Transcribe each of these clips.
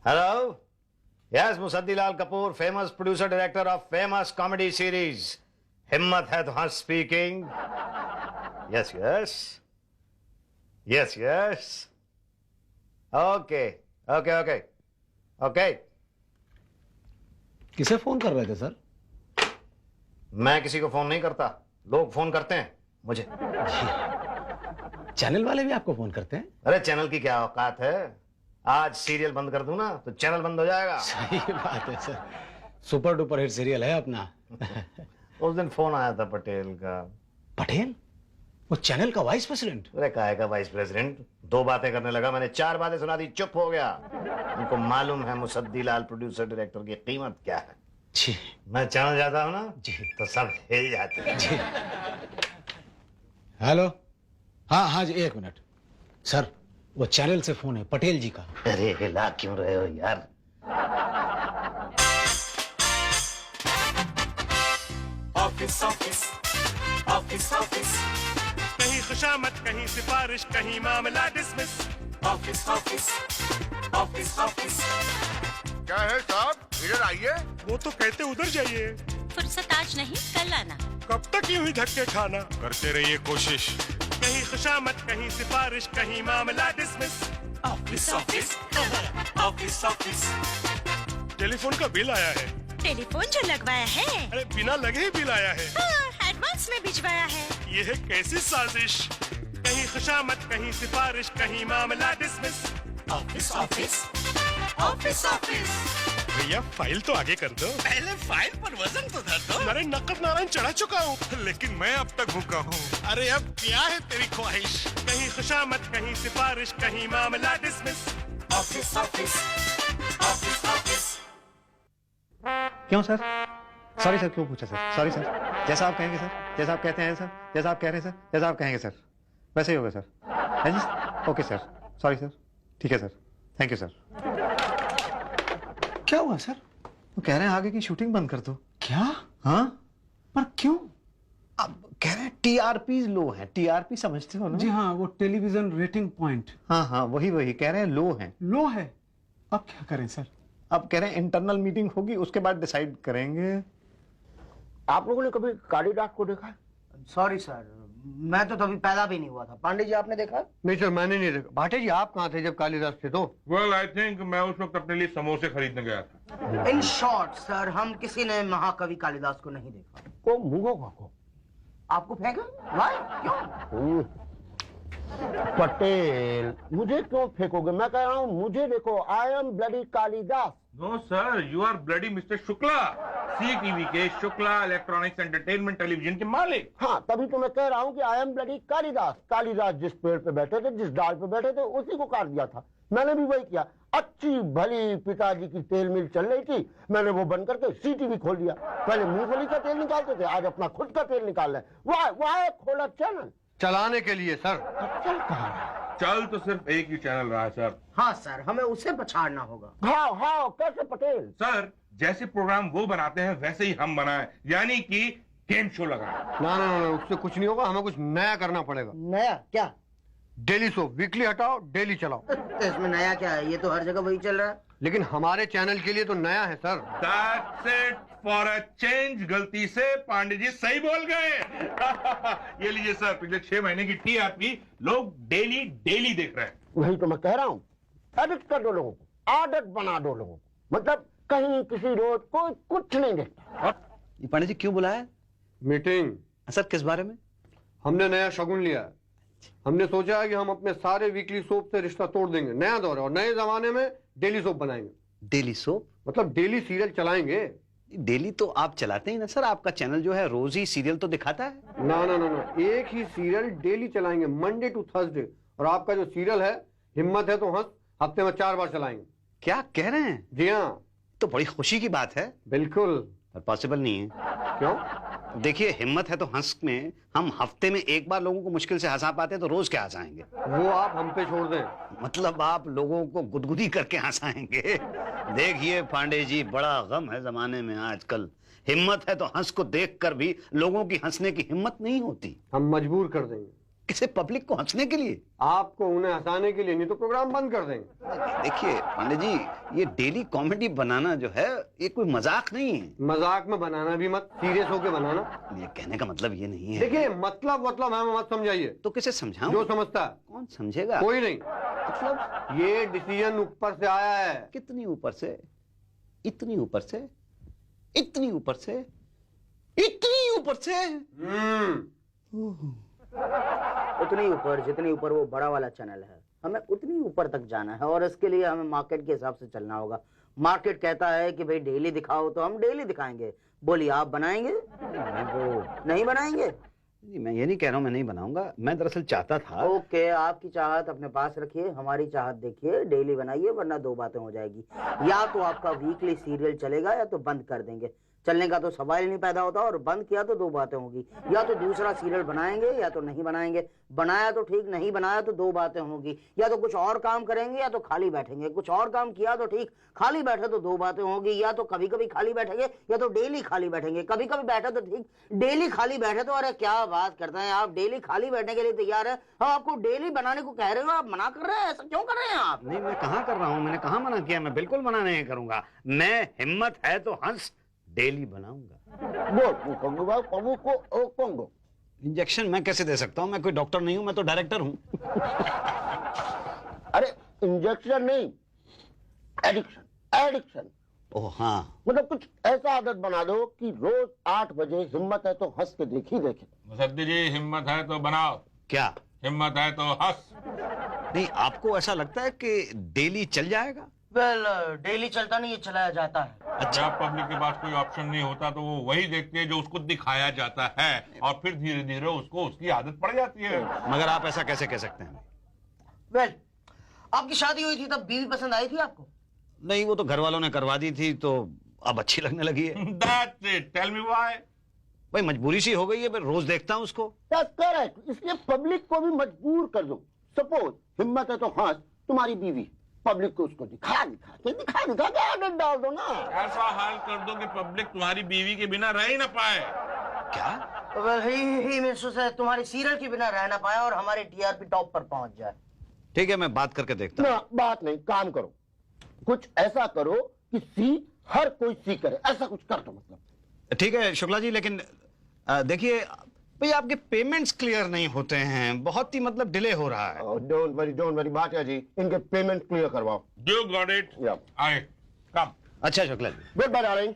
Hello? Yes, Musaddilal Kapoor, famous producer director of famous comedy series. Himmat Hai To Hans speaking. Yes, yes. Yes, yes. Okay. Okay, okay. Okay. किसे phone कर रहे थे sir? मैं किसी को phone नहीं करता, लोग फोन करते हैं मुझे। चैनल वाले भी आपको फोन करते हैं? अरे चैनल की क्या औकात है, आज सीरियल बंद कर दूं ना तो चैनल बंद हो जाएगा। सही बात है sir, super duper hit serial है अपना। उस दिन फोन आया था पटेल का। पटेल? वो चैनल का वाइस प्रेसिडेंट? अरे काहे का वाइस प्रेसिडेंट, 2 बातें करने लगा, मैंने 4 बातें सुना दी, चुप हो गया। उनको मालूम है मुसद्दीलाल प्रोड्यूसर डायरेक्टर की कीमत क्या है। जी मैं चैनल जाता हूँ ना जी तो सब हिल जाते हैं। जी। हेलो, हाँ हाँ जी, 1 मिनट सर, वो चैनल से फोन है पटेल जी का। अरे हिला क्यों रहे हो यार? ऑफिस ऑफिस ऑफिस ऑफिस, कहीं खुशामद कहीं सिफारिश कहीं मामला dismiss. Office office office office. क्या है साहब, इधर आइए। वो तो कहते उधर जाइए। फुर्सत आज नहीं, कल आना। कब तक यूं ही धक्के खाना? करते रहिए कोशिश। कहीं खुशामद कहीं सिफारिश कहीं मामला dismiss. Office office office office. Telephone का बिल आया है। टेलीफोन जो लगवाया है? अरे बिना लगे ही बिल आया है। हाँ, एडवांस में भिजवाया है। ये है कैसी साजिश, कहीं खुशामद कहीं सिफारिश कहीं मामला dismiss. Office office office office. भैया फाइल तो आगे कर दो। पहले फाइल पर वजन तो धर दो। अरे नकद नारायण चढ़ा चुका हूँ, लेकिन मैं अब तक भूखा हूँ। अरे अब क्या है तेरी ख्वाहिश, कहीं खुशामद कहीं सिफारिश कहीं मामला dismiss. Office office office office. क्यों सर? सॉरी सर, क्यों पूछा सर? सॉरी सर, जैसा आप कहेंगे सर, जैसा आप कहते हैं सर, जैसा आप कह रहे हैं सर, जैसा आप कहेंगे सर, वैसे ही होगा सर। है जी? ओके सर, सॉरी सर, ठीक है सर, थैंक यू सर। क्या हुआ सर? वो कह रहे हैं आगे की शूटिंग बंद कर दो। क्या? हाँ, पर क्यों? अब कह रहे हैं टीआरपी लो है। टीआरपी समझते हो ना? जी हाँ, वो टेलीविजन रेटिंग पॉइंट हाँ हाँ, वही वही कह रहे हैं लो है। लो है। अब क्या करें सर? अब कह रहे हैं इंटरनल मीटिंग होगी, उसके बाद डिसाइड करेंगे। आप लोगों ने कभी कालिदास को देखा है? सॉरी सर, मैं तो तभी पैदा भी नहीं हुआ था। पांडे जी आपने देखा? नहीं सर, मैंने नहीं देखा। भाटे जी आप कहाँ थे जब कालिदास थे? तो वेल आई थिंक मैं उस वक्त अपने लिए समोसे खरीदने गया था। इन शॉर्ट सर, हम किसी ने महाकवि कालिदास को नहीं देखा। को मुंगो को आपको फेंका? Why? क्यों? पटेल, मुझे क्यों फेंकोगे? मैं कह रहा हूँ मुझे देखो, I am bloody Kalidas. No sir, you are bloody mister Shukla, C TV के शुक्ला इलेक्ट्रॉनिक्स एंटरटेनमेंट टेलीविजन के मालिक। हाँ, तभी तो मैं कह रहा हूँ कि आई एम ब्लडी कालिदास। कालिदास जिस पेड़ पे बैठे थे, जिस डाल पे बैठे थे, उसी को काट दिया था। मैंने भी वही किया। अच्छी भली पिताजी की तेल मिल चल रही थी, मैंने वो बंद करके सी टीवी खोल दिया। पहले मूंगफली का तेल निकालते थे, आज अपना खुद का तेल निकाल रहे हैं। वाह खोला चैनल चलाने के लिए सर। चल कहाँ? चल तो सिर्फ एक ही चैनल रहा है सर। हाँ सर, हमें उसे पछाड़ना होगा। हाँ कैसे पटेल? सर जैसे प्रोग्राम वो बनाते हैं वैसे ही हम बनाएं, यानी कि गेम शो लगाएं। ना, उससे कुछ नहीं होगा, हमें कुछ नया करना पड़ेगा। नया क्या? डेली शो, वीकली हटाओ, डेली चलाओ। तो इसमें नया क्या है? ये तो हर जगह वही चल रहा है। लेकिन हमारे चैनल के लिए तो नया है sir. That's it for a change। गलती से पांडे जी सही बोल गए। ये लीजिए सर, पिछले 6 महीने की टीआरपी लोग डेली देख रहे हैं। वही तो मैं कह रहा हूँ, एडिट कर दो लोगों को, आदत बना दो लोगों को। मतलब कहीं किसी रोज कोई कुछ नहीं देखता। ये पांडे जी क्यों बुलाया? मीटिंग। सर किस बारे में? हमने नया शगुन लिया है। हमने सोचा है कि हम अपने सारे वीकली सोप से रिश्ता तोड़ देंगे। नया दौर है और नए जमाने में डेली सोप बनाएंगे। Daily soap? मतलब डेली सीरियल चलाएंगे। डेली तो आप चलाते ही ना सर, आपका चैनल जो है रोज ही सीरियल तो दिखाता है। ना, एक ही सीरियल डेली चलाएंगे, मंडे टू थर्सडे। और आपका जो सीरियल है हिम्मत है तो हंस, हफ्ते में 4 बार चलाएंगे। क्या कह रहे हैं? जी हाँ। तो बड़ी खुशी की बात है। बिल्कुल। पर पॉसिबल नहीं है। क्यों? देखिए, हिम्मत है तो हंस में हम हफ्ते में 1 बार लोगों को मुश्किल से हंसा पाते हैं, तो रोज क्या हंसाएंगे? वो आप हम पे छोड़ दें। मतलब आप लोगों को गुदगुदी करके हंसाएंगे? देखिए पांडे जी, बड़ा गम है जमाने में आजकल। हिम्मत है तो हंस को देखकर भी लोगों की हंसने की हिम्मत नहीं होती। हम मजबूर कर देंगे। किसे पब्लिक को हंसने के लिए? आपको उन्हें हंसाने के लिए, नहीं तो प्रोग्राम बंद कर देंगे। देखिए पांडे जी, ये डेली कॉमेडी बनाना जो है ये कोई मजाक नहीं है। मजाक में बनाना भी मत, सीरियस होके बनाना। ये कहने का मतलब ये नहीं है। देखिए मतलब हमें मत समझाइए। तो किसे समझाऊं? जो समझता है। कौन समझेगा? कोई नहीं। मतलब ये डिसीजन ऊपर से आया है। कितनी ऊपर से? इतनी ऊपर से? इतनी ऊपर से? इतनी ऊपर से? उतनी ऊपर जितनी ऊपर वो बड़ा वाला चैनल है, हमें उतनी ऊपर तक जाना है और इसके लिए हमें मार्केट के हिसाब से चलना होगा। मार्केट कहता है कि भाई डेली दिखाओ, तो हम डेली दिखाएंगे। बोलिए, आप बनाएंगे? नहीं बनाएंगे? जी मैं ये नहीं कह रहा हूँ मैं नहीं बनाऊंगा, मैं दरअसल चाहता था। ओके, आपकी चाहत अपने पास रखिए, हमारी चाहत देखिए, डेली बनाइए, वरना दो बातें हो जाएगी। या तो आपका वीकली सीरियल चलेगा या तो बंद कर देंगे। चलने का तो सवाल ही नहीं पैदा होता, और बंद किया तो दो बातें होगी, या तो दूसरा सीरियल बनाएंगे या तो नहीं बनाएंगे। बनाया तो ठीक, नहीं बनाया तो दो बातें होगी। या तो कुछ और काम करेंगे या तो खाली बैठेंगे। कुछ और काम किया तो ठीक, खाली बैठे तो दो बातें होगी। या तो कभी कभी खाली बैठेंगे या तो डेली खाली बैठेंगे। कभी कभी बैठे तो ठीक, डेली खाली बैठे तो अरे क्या बात करते हैं आप, डेली खाली बैठने के लिए तैयार है। हम आपको डेली बनाने को कह रहे हो, आप मना कर रहे हैं। ऐसा क्यों कर रहे हैं आप? नहीं मैं कहाँ कर रहा हूँ, मैंने कहाँ मना किया? मैं बिल्कुल मना नहीं करूंगा। मैं हिम्मत है तो हंस डेली बनाऊंगा। बोल कोंगो बाबू, कोंगो को ओ कोंगो। इंजेक्शन मैं कैसे दे सकता हूँ? मैं कोई डॉक्टर नहीं हूँ, मैं तो डायरेक्टर हूँ। अरे इंजेक्शन नहीं, एडिक्शन। एडिक्शन ओह हाँ, मतलब कुछ ऐसा आदत बना दो कि रोज 8 बजे हिम्मत है तो हंस के देख ही देखे। मुसद्दी जी, हिम्मत है तो बनाओ। क्या हिम्मत है तो हंस। नहीं, आपको ऐसा लगता है कि डेली चल जाएगा? वेल, डेली चलता नहीं, ये चलाया जाता है। अच्छा, पब्लिक के पास कोई ऑप्शन नहीं होता तो वो वही देखते हैं जो उसको दिखाया जाता है, और फिर धीरे धीरे उसको उसकी आदत पड़ जाती है। मगर आप ऐसा कैसे कह सकते हैं? वेल, आपकी शादी हुई थी तब बीवी पसंद आई थी आपको? नहीं, वो तो घर वालों ने करवा दी थी, तो अब अच्छी लगने लगी है। That's it. Tell me why? भाई मजबूरी सी हो गई है, मैं रोज देखता हूँ उसको। करेक्ट, इसलिए पब्लिक को भी मजबूर कर दो। सपोज हिम्मत है तो हंस तुम्हारी बीवी, पब्लिक को उसको दिखा के आदत डाल दो ना। ऐसा हाल कर दो कि पब्लिक तुम्हारी बीवी के बिना रह ही ना पाए। क्या? वेल, ही महसूस है तुम्हारी सीरियल के बिना रह ना पाए और हमारे टीआरपी टॉप पर पहुंच जाए। ठीक है, मैं बात करके देखता हूँ। ना बात नहीं, काम करो। कुछ ऐसा करो कि सी हर कोई सी करे, ऐसा कुछ कर दो। मतलब ठीक है शुक्ला जी, लेकिन देखिए भाई आपके पेमेंट्स क्लियर नहीं होते हैं, बहुत ही मतलब डिले हो रहा है। डोंट वरी भाटिया जी, इनके पेमेंट क्लियर करवाओ। You got it. Yeah. आए, come. अच्छा Shukla ji. Good bye darling.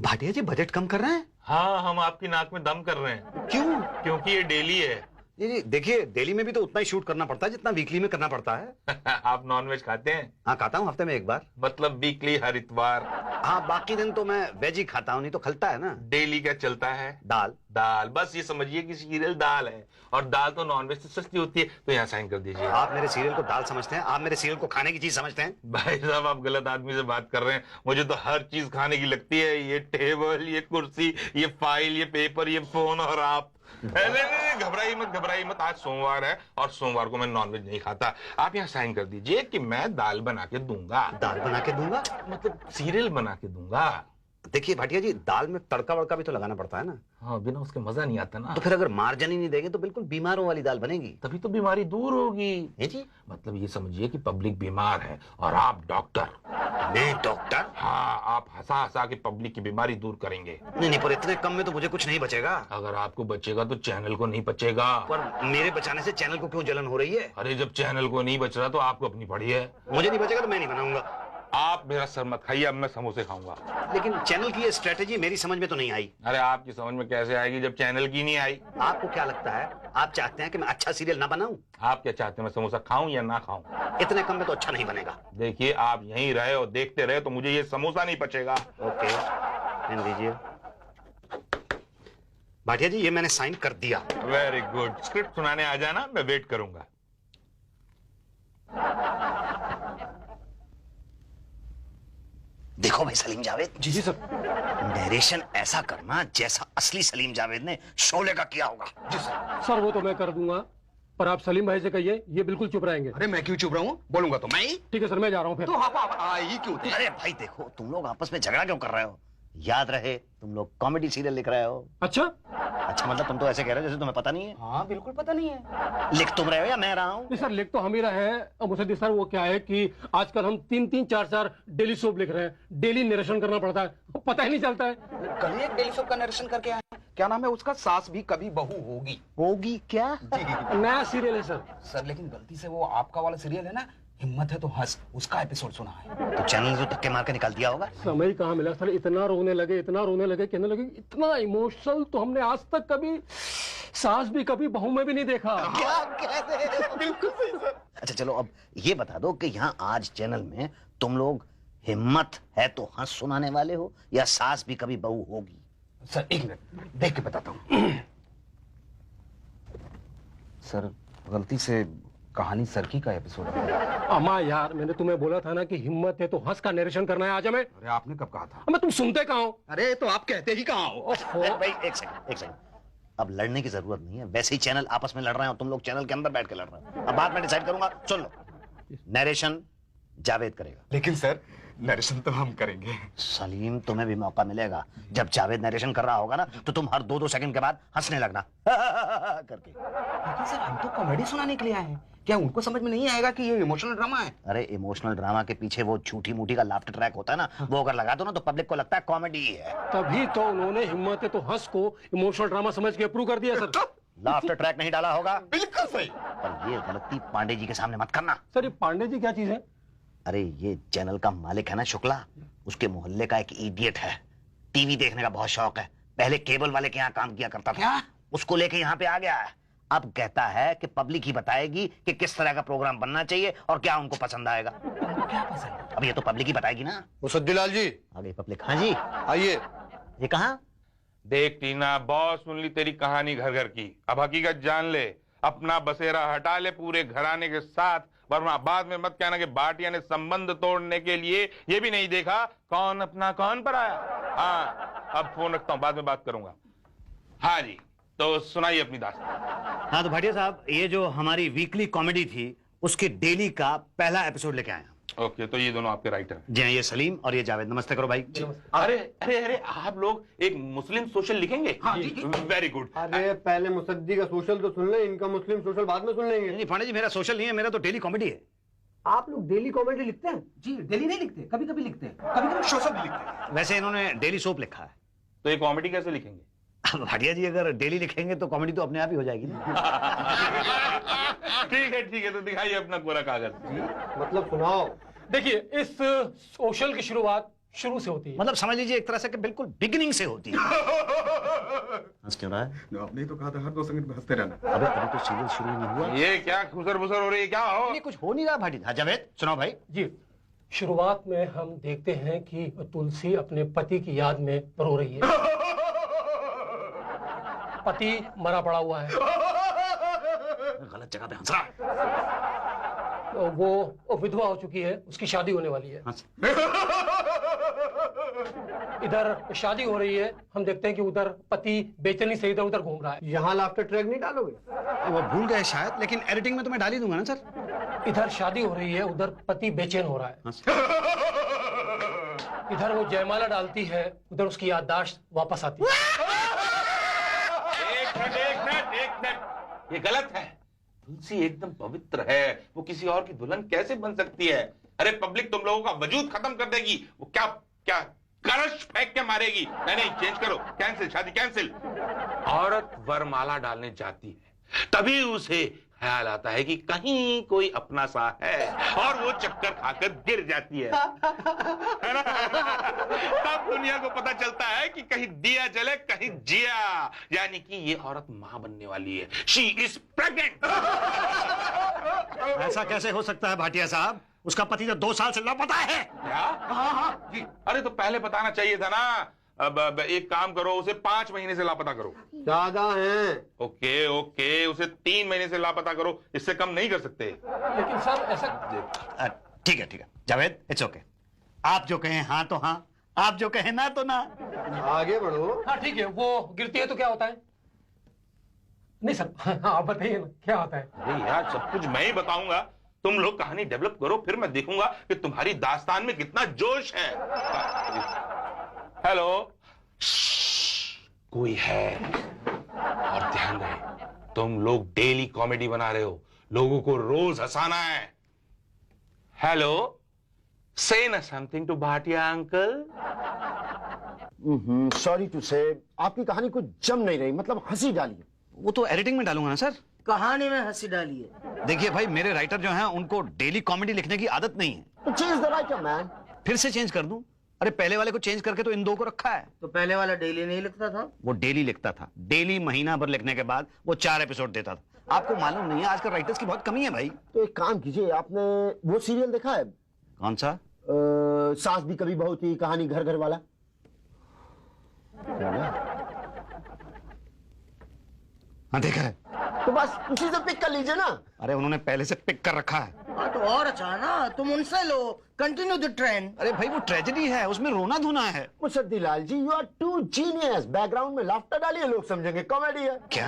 Bhatia ji budget कम कर रहे हैं? हाँ, हम आपकी नाक में दम कर रहे हैं। क्यों? क्योंकि ये डेली है। जी देखिए, दिल्ली में भी तो उतना ही शूट करना पड़ता है जितना वीकली में करना पड़ता है। आप नॉनवेज खाते हैं? हाँ खाता हूँ, हफ्ते में एक बार। मतलब वीकली, हर इतवार। हाँ, बाकी दिन तो मैं वेज ही खाता हूँ, नहीं तो खलता है ना। डेली क्या चलता है? दाल। दाल, बस ये समझिए कि सीरियल दाल है, और दाल तो नॉनवेज से सस्ती होती है। तो यहाँ साइन कर दीजिए। आप मेरे सीरियल को दाल समझते हैं? आप मेरे सीरियल को खाने की चीज समझते हैं? भाई साहब, आप गलत आदमी से बात कर रहे हैं। मुझे तो हर चीज खाने की लगती है। ये टेबल, ये कुर्सी, ये फाइल, ये पेपर, ये फोन, और आप। नहीं, घबराइए मत। आज सोमवार है और सोमवार को मैं नॉनवेज नहीं खाता। आप यहाँ साइन कर दीजिए कि मैं दाल बना के दूंगा। दाल बना के दूंगा? मतलब सीरियल बना के दूंगा। देखिए भाटिया जी, दाल में तड़का वड़का भी तो लगाना पड़ता है ना। हाँ, बिना उसके मजा नहीं आता ना। तो फिर अगर मार्जिन ही नहीं देंगे तो बिल्कुल बीमारों वाली दाल बनेगी। तभी तो बीमारी दूर होगी। है जी? मतलब ये समझिए कि पब्लिक बीमार है और आप डॉक्टर। मैं डॉक्टर? हाँ, आप हंसा के पब्लिक की बीमारी दूर करेंगे। नहीं, पर इतने कम में तो मुझे कुछ नहीं बचेगा। अगर आपको बचेगा तो चैनल को नहीं बचेगा। पर मेरे बचाने से चैनल को क्यों जलन हो रही है? अरे, जब चैनल को नहीं बच रहा तो आपको अपनी पड़ी है। मुझे नहीं बचेगा तो मैं नहीं बनाऊंगा। आप मेरा सर मत खाइए, अब मैं समोसे खाऊंगा। लेकिन चैनल की ये स्ट्रेटेजी मेरी समझ में तो नहीं आई। अरे, आपकी समझ में कैसे आएगी जब चैनल की नहीं आई? आपको क्या लगता है, आप चाहते हैं कि मैं अच्छा सीरियल ना बनाऊं? आप क्या चाहते हैं, मैं समोसा खाऊं या ना खाऊं? इतने कम में तो अच्छा नहीं बनेगा। देखिए, आप यहीं रहे और देखते रहे तो मुझे ये समोसा नहीं पचेगा। ओके, पेन दीजिए। भाटिया जी, ये मैंने साइन कर दिया। Very good. स्क्रिप्ट सुनाने आ जाना, मैं वेट करूंगा। देखो भाई सलीम जावेद। जी सर। नरेशन ऐसा करना जैसा असली सलीम जावेद ने शोले का किया होगा। जी सर। सर वो तो मैं कर दूंगा, पर आप सलीम भाई से कहिए ये बिल्कुल चुप रहेंगे। अरे मैं क्यों चुप रहा हूँ? बोलूंगा तो मैं ही। ठीक है सर, मैं जा रहा हूँ फिर। तो आप आई क्यों थे? अरे भाई देखो, तुम लोग आपस में झगड़ा क्यों कर रहे हो? याद रहे तुम लोग कॉमेडी सीरियल लिख रहे हो। अच्छा, अच्छा मतलब तुम तो ऐसे कह रहे हो जैसे तुम्हें पता नहीं है। हाँ बिल्कुल पता नहीं है। लिख तुम रहे हो या मैं रहा हूँ? नहीं सर, लिख तो हम ही रहे हैं। अब मुसद्दी सर वो क्या है कि आजकल हम 3-3, 4-4 डेली सोप लिख रहे हैं। डेली नरेशन करना पड़ता है, पता ही नहीं चलता है। कल ही एक डेली सोप का नरेशन करके आया। क्या नाम है उसका? सास भी कभी बहू होगी। होगी क्या? नया सीरियल है सर। सर लेकिन गलती से वो आपका वाला सीरियल है ना, हिम्मत है तो हंस, उसका एपिसोड सुना है। तो चैनल ने तो धक्के मार के निकाल दिया होगा। समय कहाँ मिला सर, इतना रोने लगे, कहने लगे इतना इमोशनल तो हमने आज तक कभी सास भी कभी बहू में भी नहीं देखा। क्या कहते हैं? बिल्कुल सही सर। अच्छा चलो अब ये बता दो कि यहाँ आज चैनल में तुम लोग हिम्मत है तो हंस सुनाने वाले हो या सास भी कभी बहू होगी? सर एक मिनट देख के बताता हूँ। सर गलती से कहानी सरकी का एपिसोड है। अम्मा यार, मैंने तुम्हें बोला था ना कि हिम्मत है तो हंस का नरेशन करना है आज हमें। अरे आपने कब कहा था? मैं तुम सुनते कहाँ हो? अरे तो आप कहते ही कहाँ हो? भाई एक सेकंड। अब लड़ने की जरूरत नहीं है, वैसे ही चैनल आपस में लड़ रहे हो, तुम लोग चैनल के अंदर बैठ के लड़ रहे हो। अब बात मैं डिसाइड करूंगा, सुन लो। नरेशन जावेद करेगा। लेकिन सर नरेशन तो हम करेंगे। सलीम तुम्हें भी मौका मिलेगा। जब जावेद नरेशन कर रहा होगा ना तो तुम हर 2-2 सेकंड के बाद हंसने लगना करके। लेकिन सर हम तो कॉमेडी सुनाने के लिए आए हैं, क्या उनको समझ में नहीं आएगा कि ये इमोशनल ड्रामा है? अरे इमोशनल ड्रामा के पीछे वो झूठी मूठी का लाफ्टर ट्रैक होता है ना, वो अगर लगा दो ना तो पब्लिक को लगता है कॉमेडी है। तभी तो उन्होंने हिम्मत है तो हंस को इमोशनल ड्रामा समझ के अप्रूव कर दिया सर। लाफ्टर ट्रैक नहीं डाला होगा। बिल्कुल सही। पर ये गलती पांडे जी के सामने मत करना। सर ये पांडे जी क्या चीज है? अरे ये चैनल का मालिक है ना शुक्ला, उसके मोहल्ले का एक इडियट है। टीवी देखने का बहुत शौक है, पहले केबल वाले के यहाँ काम किया करता था। क्या? उसको लेके यहाँ पे आ गया है। अब कहता है कि पब्लिक ही बताएगी कि किस तरह का प्रोग्राम बनना चाहिए और क्या उनको पसंद आएगा। क्या पसंद? अब ये तो पब्लिक ही बताएगी ना। मुसद्दीलाल जी आ गई पब्लिक। हाँ जी आइए। ये कहाँ? देख टीना, बहुत सुन ली तेरी कहानी घर घर की, अब हकीकत जान ले। अपना बसेरा हटा ले पूरे घराने के साथ, वरना बाद में मत कहना कि भाटिया ने संबंध तोड़ने के लिए ये भी नहीं देखा कौन अपना कौन पराया। हाँ अब फोन रखता हूँ, बाद में बात करूंगा। हाँ जी, तो सुनाइए अपनी दास्तान। हाँ तो भाटिया साहब, ये जो हमारी वीकली कॉमेडी थी उसके डेली का पहला एपिसोड लेके आया। ओके, तो ये दोनों आपके राइटर हैं? जी हाँ, ये सलीम और ये जावेद। नमस्ते करो भाई। अरे अरे अरे, आप लोग एक मुस्लिम सोशल लिखेंगे? हाँ जी, वेरी गुड। अरे पहले मुसद्दी का सोशल तो सुन ले, इनका मुस्लिम सोशल बाद में सुन लेंगे। नहीं पांडे जी, मेरा सोशल नहीं है, मेरा तो डेली कॉमेडी है। आप लोग डेली कॉमेडी लिखते हैं? जी डेली नहीं लिखते, कभी कभी लिखते हैं, कभी कभी सोशल भी लिखते हैं। वैसे इन्होंने डेली सोप लिखा है। तो ये कॉमेडी कैसे लिखेंगे? अब भाटिया जी अगर डेली लिखेंगे तो कॉमेडी तो अपने आप ही हो जाएगी ना। ठीक है, तो दिखाइए अपना कोरा कागज। मतलब सुनाओ। देखिए, इस सोशल की शुरुआत शुरू से होती है। मतलब समझ लीजिए एक तरह से कि बिल्कुल बिगिनिंग से होती है। हंस क्यों रहा है? आपने ही तो कहा था हर 2 सेकंड में हंसते रहना। अबे अभी तो सीरियल शुरू ही नहीं हुआ। ये क्या खुसर बुसर हो रही है, क्या हो? नहीं कुछ हो नहीं रहा भाटी। हाँ जावेद सुनाओ भाई। जी, शुरुआत में हम देखते हैं कि तुलसी अपने पति की याद में रो रही है। पति मरा पड़ा हुआ है, गलत जगह पे हंस रहा। वो विधवा हो चुकी है, उसकी शादी होने वाली है। इधर शादी हो रही है, हम देखते हैं कि उधर पति बेचैनी से इधर उधर घूम रहा है। यहाँ लाफ्टर ट्रैक नहीं डालोगे? वो भूल गए शायद, लेकिन एडिटिंग में तो मैं डाल ही दूंगा ना सर। इधर शादी हो रही है, उधर पति बेचैन हो रहा है। इधर वो जयमाला डालती है, उधर उसकी याददाश्त वापस आती है। एक मिनट, ये गलत है। तुलसी एकदम पवित्र है, वो किसी और की दुल्हन कैसे बन सकती है? अरे पब्लिक तुम लोगों का वजूद खत्म कर देगी। वो क्या क्या कलश फेंक के मारेगी। नहीं, चेंज करो, कैंसिल, शादी कैंसिल। औरत वरमाला डालने जाती है, तभी उसे ख्याल आता है कि कहीं कोई अपना सा है, और वो चक्कर खाकर गिर जाती है ना? तब दुनिया को पता चलता है कि कहीं दिया जले कहीं जिया, यानी कि ये औरत मां बनने वाली है। She is pregnant. ऐसा कैसे हो सकता है भाटिया साहब? उसका पति तो 2 साल से लापता है। क्या? हाँ जी। अरे तो पहले बताना चाहिए था ना। अब एक काम करो, उसे 5 महीने से लापता करो। ज्यादा है। ओके, उसे 3 महीने से लापता करो, इससे कम नहीं कर सकते। लेकिन सर ऐसा ठीक है जावेद, इट्स ओके। आप जो कहें हाँ तो हाँ, आप जो कहें ना तो ना। आगे बढ़ो। हाँ ठीक है, वो गिरती है तो क्या होता है? नहीं सर, हाँ आप बताइए ना क्या होता है? अरे यार, सब कुछ मैं ही बताऊंगा, तुम लोग कहानी डेवलप करो, फिर मैं देखूंगा कि तुम्हारी दास्तान में कितना जोश है। हेलो, कोई है? तुम लोग डेली कॉमेडी बना रहे हो, लोगों को रोज हंसाना है। हेलो, से ना something to Bhatia uncle. Sorry to say, आपकी कहानी कुछ जम नहीं रही, मतलब हंसी डाली। वो तो एडिटिंग में डालूंगा ना सर। कहानी में हंसी डाली है। देखिए भाई, मेरे राइटर जो हैं उनको डेली कॉमेडी लिखने की आदत नहीं है। तो चेंज द राइटर मैन। फिर से चेंज कर दूं? अरे पहले वाले को चेंज करके तो इन दो को रखा है। तो पहले वाला डेली नहीं लिखता था? वो डेली लिखता था, डेली महीना भर लिखने के बाद वो 4 एपिसोड देता था। आपको मालूम नहीं है आजकल राइटर्स की बहुत कमी है भाई। तो एक काम कीजिए, आपने वो सीरियल देखा है? कौन सा? सास भी कभी बहू थी, कहानी घर घर वाला। हाँ देखा है। तो बस उसी से पिक कर लीजिए ना। अरे उन्होंने पहले से पिक कर रखा है। हाँ तो और अच्छा है ना, तुम उनसे लो, कंटिन्यू द ट्रेंड। अरे भाई वो ट्रेजेडी है, उसमें रोना धोना है। Musaddilal ji, you are too genius. Background में लाफ्टर डालिए, लोग समझेंगे कॉमेडी है। क्या?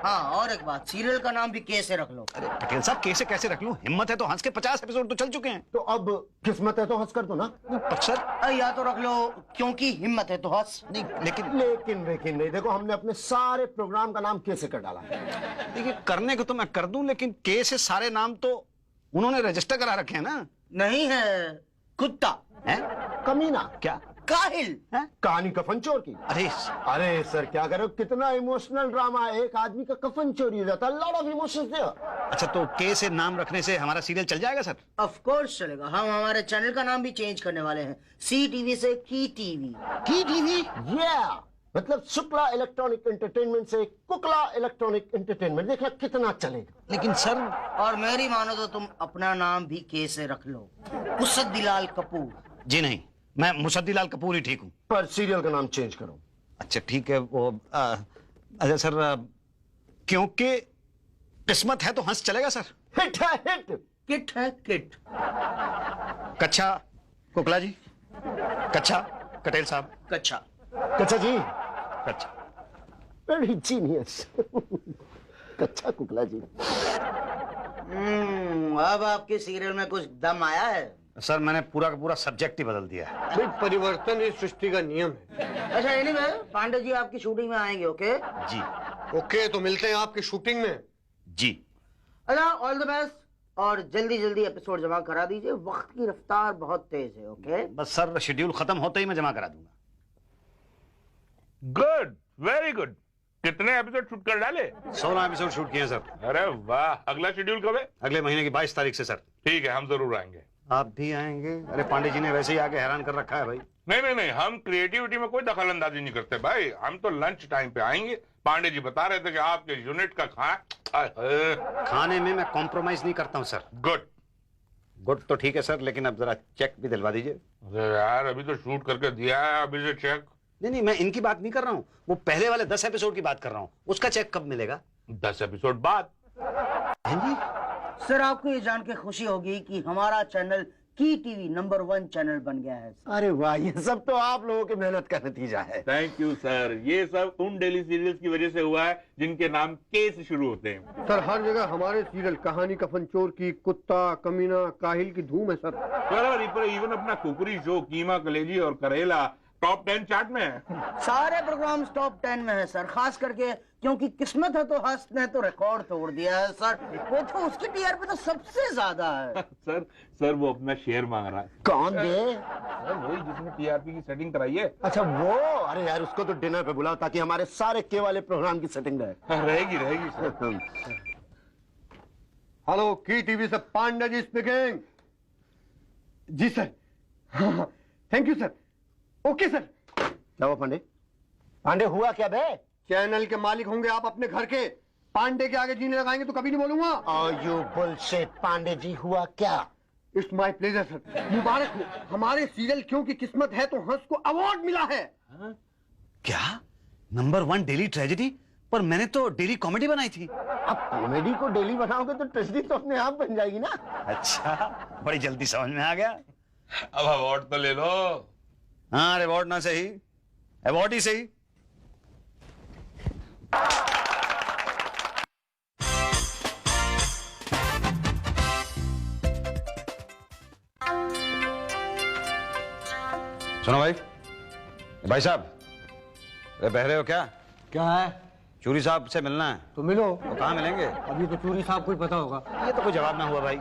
हाँ, और एक बात, सीरियल का नाम भी के से रख लो। अरे पटेल साहब, कैसे कैसे रख लूं? हिम्मत है तो हंस के 50 एपिसोड तो चल चुके हैं। तो अब किस्मत है तो हंस कर दो ना। पर सर, या तो रख लो क्योंकि हिम्मत है तो हंस। नहीं लेकिन लेकिन नहीं, देखो हमने अपने सारे प्रोग्राम का नाम कैसे कर डाला है। देखिए, करने को तो मैं कर दूं, लेकिन के से सारे नाम तो उन्होंने रजिस्टर करा रखे हैं ना। नहीं है, कुत्ता है? कमीना, क्या? काहिल है? कहानी कफन चोर की। अरे सर क्या करो, कितना इमोशनल ड्रामा है। एक आदमी का कफन चोरी हो जाता है, लॉट ऑफ इमोशंस देयर। अच्छा, तो के से नाम रखने से हमारा सीरियल चल जाएगा सर? ऑफ कोर्स चलेगा। हम हमारे चैनल का नाम भी चेंज करने वाले हैं, सी टीवी से की टीवी। की टीवी? मतलब शुक्ला इलेक्ट्रॉनिक एंटरटेनमेंट से कुकला इलेक्ट्रॉनिक एंटरटेनमेंट। देखना कितना चलेगा। लेकिन सर, और मेरी मानो तो तुम अपना नाम भी के से रख लो, मुसद्दीलाल कपूर। जी नहीं, मैं मुसद्दीलाल कपूर ही ठीक हूँ। पर सीरियल का नाम चेंज करो। अच्छा ठीक है। वो अच्छा सर, क्योंकि किस्मत है तो हंस चलेगा सर? हिट है हिट। किट है किट। कच्छा कुकला जी, कच्छा कटेल साहब, कच्छा कच्छा जी, कच्छा। Very genius. कच्छा कुकला जी। अब आपके सीरियल में कुछ दम आया है? सर मैंने पूरा का पूरा सब्जेक्ट ही बदल दिया है। भाई परिवर्तन इस सृष्टि का नियम है। अच्छा एनीवे, पांडे जी आपकी शूटिंग में आएंगे, ओके? जी ओके, तो मिलते हैं आपकी शूटिंग में। जी। अच्छा, ऑल द बेस्ट, और जल्दी जल्दी एपिसोड जमा करा दीजिए, वक्त की रफ्तार बहुत तेज है, ओके? बस सर, शेड्यूल खत्म होते ही मैं जमा करा दूंगा। Good, very good. कितने एपिसोड शूट कर डाले? 16 एपिसोड शूट किए सर। अरे वाह, अगला शेड्यूल कब है? अगले महीने की 22 तारीख से सर। ठीक है, हम जरूर आएंगे। आप भी आएंगे? अरे पांडे जी ने वैसे ही आके हैरान कर रखा है भाई। नहीं, हम क्रिएटिविटी में कोई दखल अंदाजी नहीं करते भाई। हम तो लंच टाइम पे आएंगे। पांडे जी बता रहे थे कि आपके यूनिट का खाने में मैं कॉम्प्रोमाइज नहीं करता हूँ सर। गुड तो ठीक है सर, लेकिन अब जरा चेक भी दिलवा दीजिए। अरे यार, अभी तो शूट करके दिया है, अभी से चेक? नहीं, मैं इनकी बात नहीं कर रहा हूँ, वो पहले वाले 10 एपिसोड की बात कर रहा हूँ। उसका चेक कब मिलेगा? 10 एपिसोड बाद। सर आपको ये जान के खुशी होगी कि हमारा चैनल की टीवी नंबर 1 चैनल बन गया है। अरे वाह, ये सब तो आप लोगों की मेहनत का नतीजा है। Thank you sir. ये सब उन डेली सीरियल्स की वजह से हुआ है जिनके नाम के से शुरू होते हैं। सर हर जगह हमारे सीरियल कहानी कफन चोर की, कुत्ता, कमीना, काहिल की धूम है सर। इवन अपना कुकरी शो कीमा, कलेजी और करेला टॉप 10 चार्ट में है। सारे प्रोग्राम टॉप 10 में है सर, खास करके क्योंकि किस्मत है तो हंस ने तो रिकॉर्ड तोड़ दिया है सर। वो तो उसकी टीआरपी तो सबसे ज्यादा है। सर वो अपना शेयर मांग रहा है। कौन दे? सर वही जिसने टीआरपी की सेटिंग कराई है। अच्छा वो, अरे यार उसको तो डिनर पे बुलाओ ताकि हमारे सारे के वाले प्रोग्राम की सेटिंग रहे। रहेगी सर। हेलो, की टीवी से पांडे जी स्पीकिंग। जी sir. Thank you sir. Okay sir. क्या हुआ पांडे? पांडे हुआ क्या बे? चैनल के मालिक होंगे आप अपने घर के, पांडे के आगे जीने लगाएंगे तो कभी नहीं बोलूंगा। You bullshit. पांडे जी हुआ क्या? It's my pleasure sir. मुबारक हो, हमारे सीरियल क्योंकि किस्मत है तो हंस को अवार्ड मिला है। क्या? Number 1 daily tragedy? पर मैंने तो डेली कॉमेडी बनाई थी। अब कॉमेडी को डेली बनाओगे तो ट्रेजेडी तो अपने आप बन जाएगी ना। अच्छा, बड़ी जल्दी समझ में आ गया। अब अवार्ड तो ले लो। हाँ, रिवॉर्ड ना सही, अवार्ड ही सही। सुनो भाई साहब, अरे बहरे हो क्या? क्या है? चूरी साहब से मिलना है। तो मिलो। तो कहाँ मिलेंगे? अभी तो चूरी साहब को ही पता होगा। ये तो कोई जवाब ना हुआ भाई।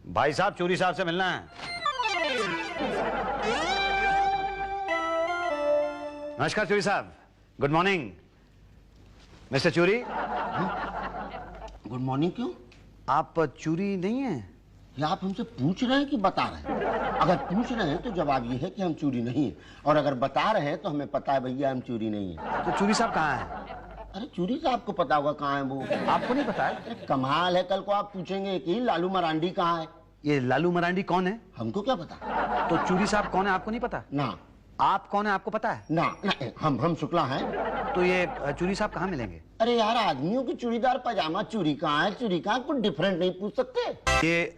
भाई साहब, चूरी साहब से मिलना है। नमस्कार चूरी साहब। गुड मॉर्निंग मिस्टर चूरी। गुड मॉर्निंग क्यों? आप चूरी नहीं है? या आप हमसे पूछ रहे हैं कि बता रहे हैं? अगर पूछ रहे हैं तो जवाब ये है कि हम चोरी नहीं है, और अगर बता रहे हैं तो हमें पता है भैया हम चोरी नहीं है। तो चूरी साहब कहाँ हैं? अरे चोरी साहब को पता होगा कहाँ है वो। आपको नहीं पता है? अरे कमाल है, कल को आप पूछेंगे कि लालू मरांडी कहाँ है। ये लालू मरांडी कौन है? हमको क्या पता। तो चूरी साहब कौन है आपको नहीं पता? ना। आप कौन है आपको पता है? ना, हम शुक्ला हैं। तो ये चूरी साहब कहाँ मिलेंगे? अरे यार, आदमियों की चूड़ीदार पजामा चूरी कहाँ है, चूरी कहाँ, कुछ डिफरेंट नहीं पूछ सकते। ये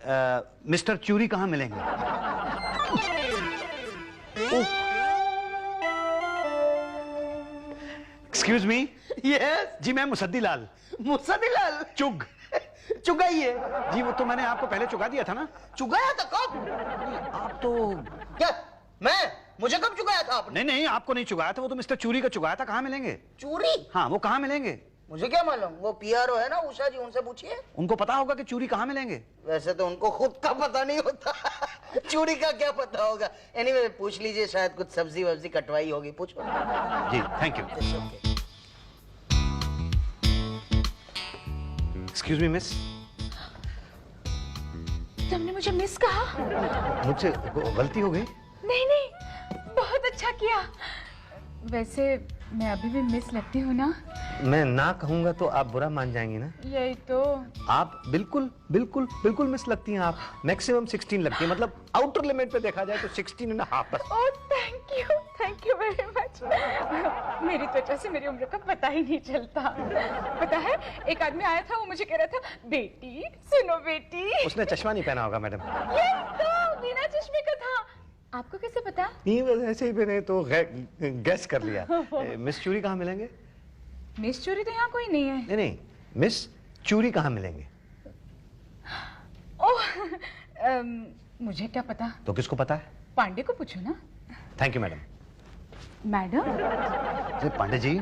मिस्टर चूरी कहाँ मिलेंगे? Excuse me. यस जी मैं मुसद्दी लाल। मुसद्दीलाल चुग। चुगाइए। जी वो तो मैंने आपको पहले चुगा दिया था ना। चुगाया था कब? आप तो क्या मुझे कब चुगाया था आपने? नहीं नहीं, आपको नहीं चुगाया था, वो तो मिस्टर चूरी का चुगाया था। कहाँ मिलेंगे? चूरी? हाँ, वो कहाँ मिलेंगे? मुझे क्या मालूम, वो पीआरओ है ना उषा जी, उनसे पूछिए। उनको पता होगा कि चूरी कहाँ मिलेंगे। वैसे तो उनको खुद का पता नहीं होता चूरी का क्या पता होगा। एनीवे पूछ लीजिए, शायद कुछ सब्जी वब्जी कटवाई होगी, पूछो। जी thank you. Excuse me miss. तुमने मुझे मिस कहा? मुझसे गलती हो गई। नहीं नहीं, बहुत अच्छा किया। वैसे मैं अभी भी मिस लगती हूँ ना? मैं ना कहूंगा तो आप बुरा मान जाएंगी ना। यही तो। आप बिल्कुल बिल्कुल बिल्कुल मिस लगती हैं। आप मैक्सिमम 16 लगती हैं, मतलब आउटर लिमिट पे देखा जाए तो 16.5 बस। Oh thank you very much. मेरी त्वचा से मेरी उम्र का पता ही नहीं चलता। पता है, एक आदमी आया था, वो मुझे कह रहा था, बेटी सुनो बेटी। उसने चश्मा नहीं पहना होगा मैडम। ये तो बिना चश्मे का था। आपको कैसे पता? नहीं, बस ऐसे ही मैंने तो गैस कर लिया। मिस चूरी कहाँ मिलेंगे? मिस चूरी तो यहाँ कोई नहीं है। नहीं नहीं, मिस चूरी कहाँ मिलेंगे? ओह मुझे क्या पता। तो किसको पता है? पांडे को पूछो ना। Thank you madam. Madam? Pandey ji.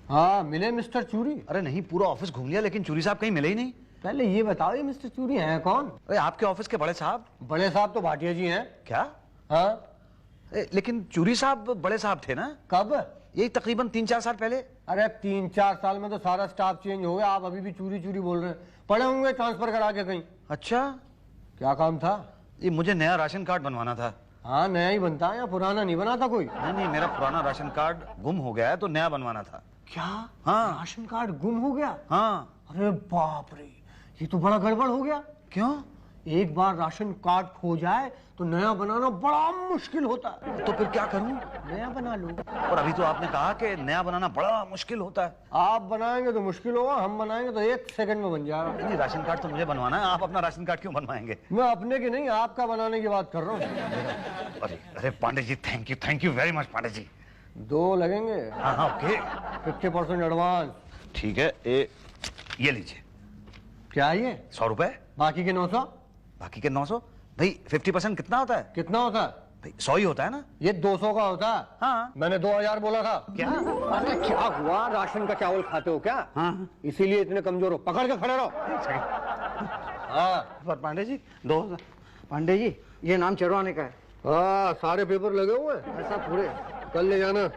हाँ मिले मिस्टर चूरी? अरे नहीं, पूरा ऑफिस घूम लिया लेकिन चूरी साहब कहीं मिले ही नहीं। पहले ये बताओ, ये मिस्टर चूरी हैं कौन? अरे आपके ऑफिस के बड़े साहब। बड़े साहब तो भाटिया जी हैं। क्या? हाँ लेकिन चूरी साहब बड़े साहब थे ना? कब? यही तकरीबन 3-4 साल पहले। अरे 3-4 साल में तो सारा स्टाफ चेंज हो गया, आप अभी भी चूरी चूरी बोल रहे हैं। पड़े होंगे ट्रांसफर करा के कहीं। अच्छा, क्या काम था? ये मुझे नया राशन कार्ड बनवाना था। हाँ नया ही बनता है या पुराना नहीं बनाता कोई? नहीं नहीं, मेरा पुराना राशन कार्ड गुम हो गया है तो नया बनवाना था। क्या? हाँ। राशन कार्ड गुम हो गया? हाँ। अरे बाप रे, ये तो बड़ा गड़बड़ हो गया। क्यों? एक बार राशन कार्ड खो जाए तो नया बनाना बड़ा मुश्किल होता है। तो फिर क्या करूं? नया बना लो। और अभी तो आपने कहा कि नया बनाना बड़ा मुश्किल होता है। आप बनाएंगे तो मुश्किल होगा, हम बनाएंगे तो 1 सेकंड में बन जाएगा। नहीं, राशन कार्ड तो मुझे बनवाना है, आप अपना राशन कार्ड क्यों बनवाएंगे? मैं अपने की नहीं, आपका बनाने की बात कर रहा हूँ। अरे अरे Pandey ji, thank you very much Pandey ji. 2 लगेंगे। हाँ हाँ ओके। 50% एडवांस। ठीक है, ये लीजिए। क्या ये? 100 रुपए। बाकी के 900? बाकी के 900। भाई 50% कितना होता है? कितना होता है? भाई 100 ही होता है ना? ये 200 का होता है। हाँ। मैंने 2000 बोला था। क्या? अरे क्या हुआ, राशन का चावल खाते हो क्या? हाँ। इसीलिए इतने कमजोर हो, पकड़ के खड़े रहो। हाँ पर पांडे जी 2000। पांडे जी, ये नाम चढ़वाने का है। हाँ, सारे पेपर लगे हुए हैं, ऐसा पूरे। कल ले जाना।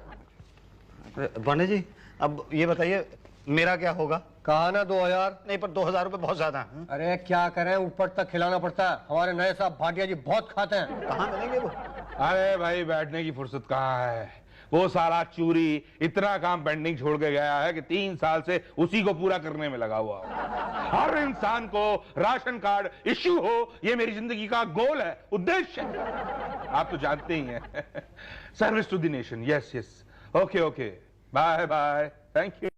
पांडे जी अब ये बताइए मेरा क्या होगा? कहा ना 2000। नहीं, पर 2000 रुपए बहुत ज्यादा है। अरे क्या करें, ऊपर तक खिलाना पड़ता है। हमारे नए साहब भाटिया जी बहुत खाते हैं। कहाँ मिलेंगे वो? अरे भाई, बैठने की फुर्सत कहाँ है। वो सारा चूरी इतना काम पेंडिंग छोड़ के गया है कि 3 साल से उसी को पूरा करने में लगा हुआ है। हर इंसान को राशन कार्ड इश्यू हो, ये मेरी जिंदगी का गोल है, उद्देश्य है। आप तो जानते ही हैं। Service to the nation. Yes yes, okay okay, bye bye, thank you.